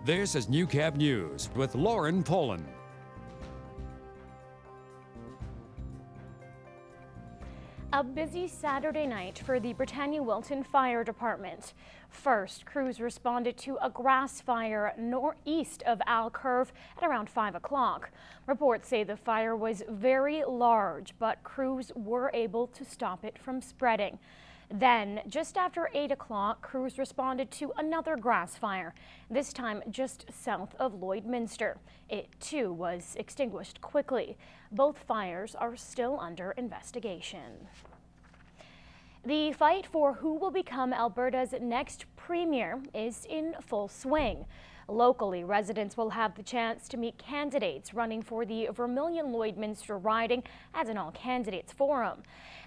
This is Newcap News with Lauren Poland. A busy Saturday night for the Britannia-Wilton Fire Department. First, crews responded to a grass fire northeast of Alcurve at around 5 o'clock. Reports say the fire was very large, but crews were able to stop it from spreading. Then, just after 8 o'clock, crews responded to another grass fire, this time just south of Lloydminster. It, too, was extinguished quickly. Both fires are still under investigation. The fight for who will become Alberta's next premier is in full swing. Locally, residents will have the chance to meet candidates running for the Vermilion-Lloydminster riding at an all-candidates forum.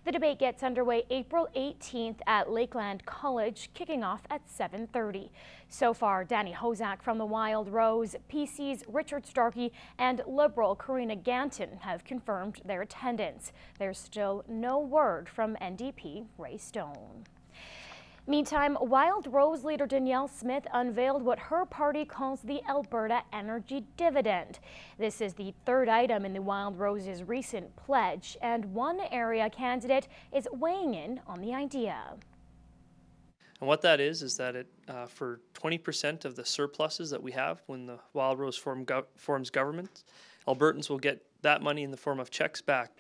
The debate gets underway April 18th at Lakeland College, kicking off at 7:30. So far, Danny Hozak from the Wild Rose, PC's Richard Starkey, and Liberal Karina Ganton have confirmed their attendance. There's still no word from NDP Ray Stone. Meantime, Wild Rose leader Danielle Smith unveiled what her party calls the Alberta Energy Dividend. This is the third item in the Wild Rose's recent pledge, and one area candidate is weighing in on the idea. And what that is that it for 20% of the surpluses that we have when the Wild Rose forms government, Albertans will get that money in the form of checks back.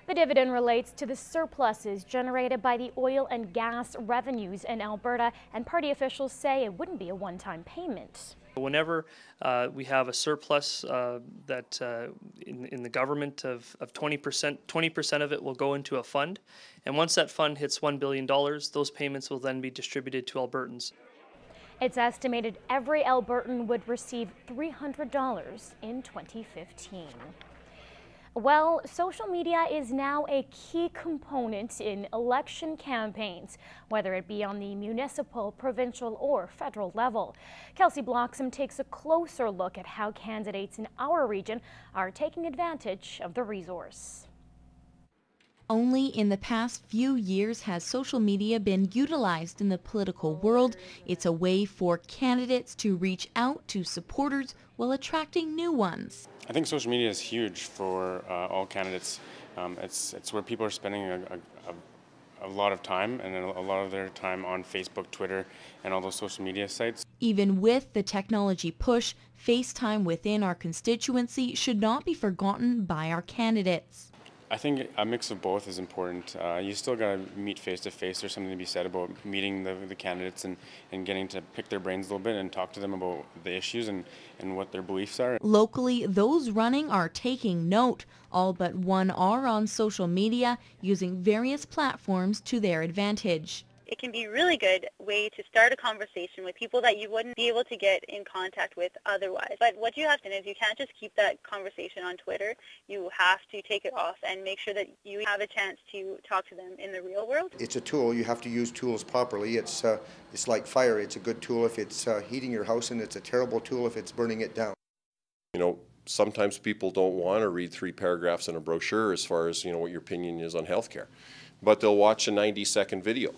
The dividend relates to the surpluses generated by the oil and gas revenues in Alberta, and party officials say it wouldn't be a one-time payment. Whenever we have a surplus that in the government of 20%, 20% of it will go into a fund. And once that fund hits $1 billion, those payments will then be distributed to Albertans. It's estimated every Albertan would receive $300 in 2015. Well, social media is now a key component in election campaigns, whether it be on the municipal, provincial, or federal level. Kelsey Bloxham takes a closer look at how candidates in our region are taking advantage of the resource. Only in the past few years has social media been utilized in the political world. It's a way for candidates to reach out to supporters while attracting new ones. I think social media is huge for all candidates. It's where people are spending a lot of time, and a lot of their time on Facebook, Twitter, and all those social media sites. Even with the technology push, FaceTime within our constituency should not be forgotten by our candidates. I think a mix of both is important. You still got to meet face to face. There's something to be said about meeting the candidates and getting to pick their brains a little bit and talk to them about the issues and what their beliefs are. Locally, those running are taking note. All but one are on social media, using various platforms to their advantage. It can be a really good way to start a conversation with people that you wouldn't be able to get in contact with otherwise. But what you have to do is you can't just keep that conversation on Twitter. You have to take it off and make sure that you have a chance to talk to them in the real world. It's a tool. You have to use tools properly. It's like fire. It's a good tool if it's heating your house, and it's a terrible tool if it's burning it down. You know, sometimes people don't want to read 3 paragraphs in a brochure as far as, you know, what your opinion is on healthcare, but they'll watch a 90-second video.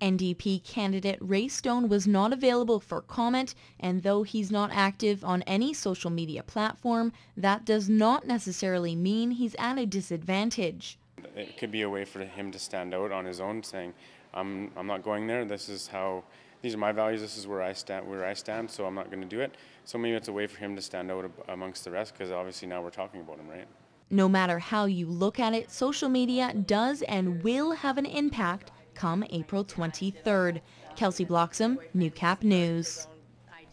NDP candidate Ray Stone was not available for comment, and though he's not active on any social media platform, that does not necessarily mean he's at a disadvantage. It could be a way for him to stand out on his own, saying, I'm not going there. These are my values. This is where I stand, so I'm not going to do it. So maybe it's a way for him to stand out amongst the rest, because obviously now we're talking about him, right? No matter how you look at it, social media does and will have an impact come April 23rd. Kelsey Bloxham, Newcap News.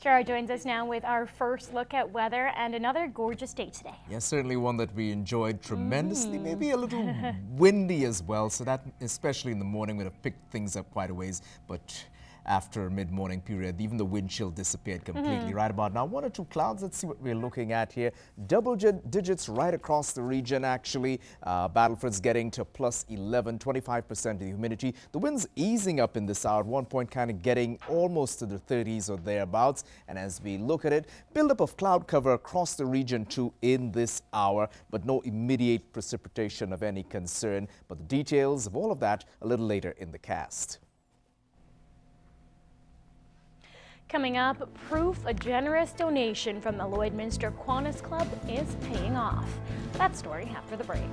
Shara joins us now with our first look at weather, and another gorgeous day today. Yes, certainly one that we enjoyed tremendously, maybe a little windy as well, so that especially in the morning would have picked things up quite a ways, but after a mid-morning period, even the wind chill disappeared completely. Right about now, 1 or 2 clouds. Let's see what we're looking at here. Double digits right across the region, actually. Battleford's getting to plus 11, 25% of the humidity. The wind's easing up in this hour. At one point, kind of getting almost to the 30s or thereabouts. And as we look at it, buildup of cloud cover across the region too in this hour, but no immediate precipitation of any concern. But the details of all of that a little later in the cast. Coming up, proof a generous donation from the Lloydminster Kiwanis Club is paying off. That story after the break.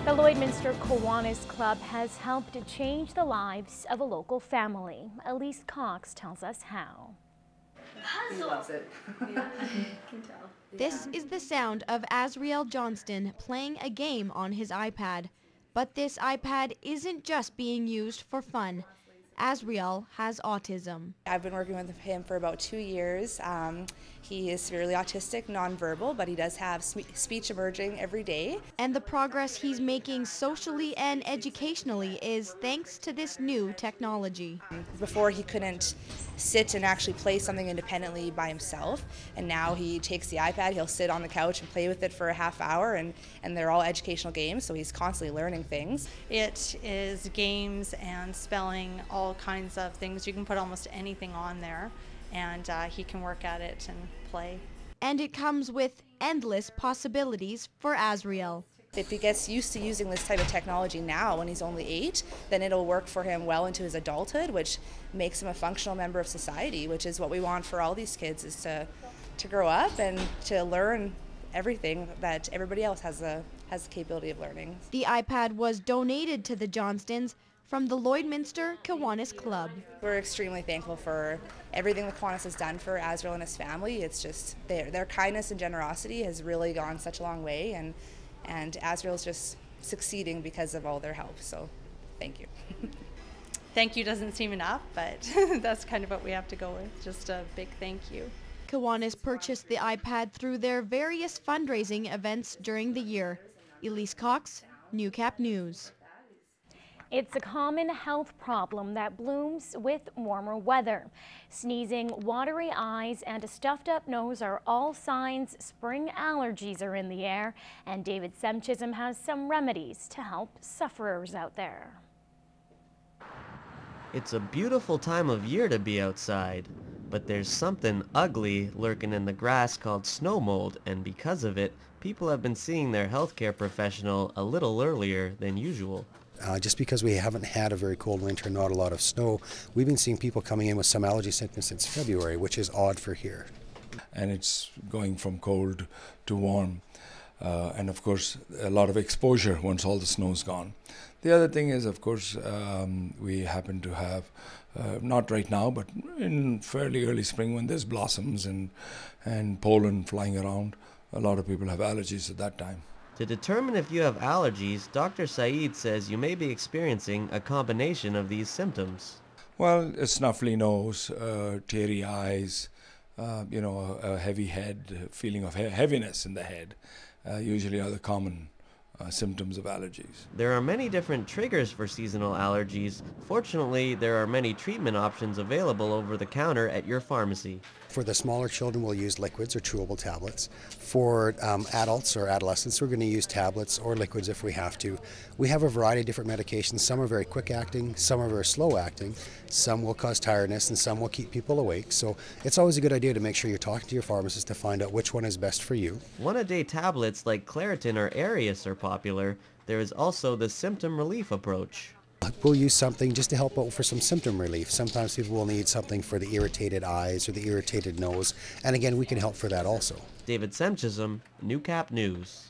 The Lloydminster Kiwanis Club has helped to change the lives of a local family. Elise Cox tells us how. He loves it. Yeah, I can tell. This is the sound of Azriel Johnston playing a game on his iPad. But this iPad isn't just being used for fun. Azriel has autism. I've been working with him for about 2 years. He is severely autistic, nonverbal, but he does have speech emerging every day. And the progress he's making socially and educationally is thanks to this new technology. Before he couldn't sit and actually play something independently by himself, and now he takes the iPad, he'll sit on the couch and play with it for a half hour, and they're all educational games, so he's constantly learning things. It is games and spelling, all kinds of things. You can put almost anything on there, and he can work at it and play. And it comes with endless possibilities for Azriel. If he gets used to using this type of technology now when he's only 8, then it'll work for him well into his adulthood, which makes him a functional member of society, which is what we want for all these kids, is to grow up and to learn everything that everybody else has the capability of learning. The iPad was donated to the Johnstons from the Lloydminster Kiwanis Club. We're extremely thankful for everything the Kiwanis has done for Azriel and his family. It's just their kindness and generosity has really gone such a long way, and Azriel's just succeeding because of all their help, so thank you. Thank you doesn't seem enough, but that's kind of what we have to go with, just a big thank you. Kiwanis purchased the iPad through their various fundraising events during the year. Elise Cox, Newcap News. It's a common health problem that blooms with warmer weather. Sneezing, watery eyes, and a stuffed-up nose are all signs spring allergies are in the air, and David Semchism has some remedies to help sufferers out there. It's a beautiful time of year to be outside, but there's something ugly lurking in the grass called snow mold, and because of it, people have been seeing their healthcare professional a little earlier than usual. Just because we haven't had a very cold winter, not a lot of snow, we've been seeing people coming in with some allergy symptoms since February, which is odd for here. And it's going from cold to warm. And of course, a lot of exposure once all the snow's gone. The other thing is, of course, we happen to have, not right now, but in fairly early spring when there's blossoms and pollen flying around, a lot of people have allergies at that time. To determine if you have allergies, Dr. Saeed says you may be experiencing a combination of these symptoms. Well, a snuffly nose, teary eyes, a heavy head, feeling of heaviness in the head, usually are the common symptoms of allergies. There are many different triggers for seasonal allergies. Fortunately, there are many treatment options available over the counter at your pharmacy. For the smaller children, we'll use liquids or chewable tablets. For adults or adolescents, we're going to use tablets or liquids if we have to. We have a variety of different medications. Some are very quick acting, some are very slow acting, some will cause tiredness, and some will keep people awake. So it's always a good idea to make sure you're talking to your pharmacist to find out which one is best for you. One-a-day tablets like Claritin or Arius are popular. There is also the symptom relief approach. We'll use something just to help out for some symptom relief. Sometimes people will need something for the irritated eyes or the irritated nose, and again, we can help for that also. David Semchism, Newcap News.